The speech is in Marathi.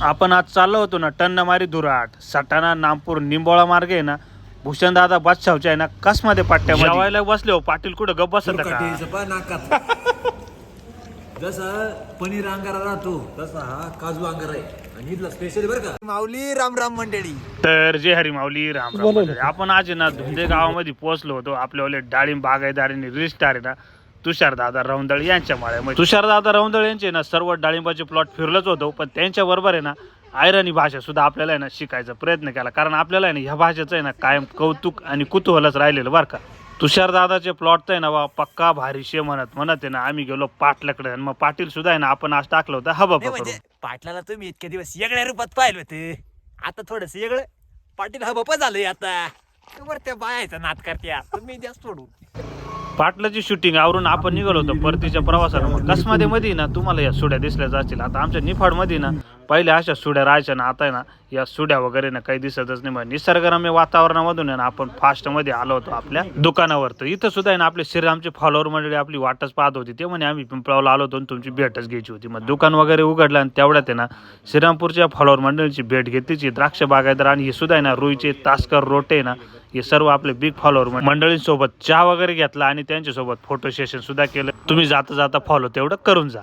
आपण आज चाललो होतो ना टन्नमारी दुराट सटाणा नामपूर निंबोळा मार्ग आहे ना भूषण दादा बादशाहच्या आहे ना कसमध्ये पाट्या जेवायला बसले हो पाटील कुठं गप बसत का जसा पनीर अंगारा राहतो तसा हा काजू अंगारा आहे आणि इथला स्पेशल बरं का माऊली राम राम मंडळी. तर जे हरी माऊली राम राम मंडळी. आपण आज आहे ना धुंदे गावामध्ये पोहोचलो होतो. आपल्यावाले डाळिंब बागायदारीने रिस्टार आहे ना तुषार दादा रौंदळ यांच्या माळ्यामध्ये. तुषार दादा रौंदळ यांचे ना सर्व डाळिंबाचे प्लॉट फिरलंच होतो, पण त्यांच्या बरोबर आहे ना आयरणी भाषा सुद्धा आपल्याला आहे ना शिकायचा प्रयत्न केला, कारण आपल्याला आहे ना ह्या भाषेचं आहे ना कायम कौतुक आणि कुतूहलच राहिलेलं बरं का. तुषार दादाचे प्लॉट तर आहे ना वा पक्का भारीशे म्हणत आहे ना आम्ही गेलो पाटलाकडे आणि मग पाटील सुद्धा आहे ना आपण आज टाकलं होतं हबा म्हणजे पाटलाला तुम्ही इतके दिवस वेगळ्या रूपात पाहिलं होतं, आता थोडस वेगळं पाटील हबप झालंय. आता त्या बायाचा नाद करते तुम्ही द्या सोडून. पाटलाची शूटिंग आवरून आपण निघालो होतो परतीच्या प्रवासाला. मग कसमध्ये मध्ये ना तुम्हाला या सुड्या दिसल्या जातील. आता आमच्या निफाड मध्ये ना पहिल्या अशा सुड्या राहायच्या ना, आता आहे ना या सुड्या वगैरे ना काही दिसतच नाही. मग निसर्गरम्य वातावरणामधून आहे ना आपण फास्ट मध्ये आलो होतो आपल्या दुकानावर. तर इथं सुद्धा आहे ना आपले श्रीरामचे फॉलोअर मंडळी आपली वाटच पाहत होती. ते म्हणे आम्ही पिंपळावला आलो होतो तुमची भेटच घ्यायची होती. मग दुकान वगैरे उघडलं आणि तेवढ्यात आहे ना श्रीरामपूरच्या फॉलोअर मंडळीची भेट घेतलीची. द्राक्ष बागायदार आणि हे सुद्धा आहे ना रुईचे तासकर रोटे ना हे सर्व आपले बिग फॉलोअर मंडळींसोबत चहा वगैरे घेतला आणि त्यांच्यासोबत फोटो सेशन सुद्धा केलं. तुम्ही जाता जाता फॉलो तेवढं करून जा.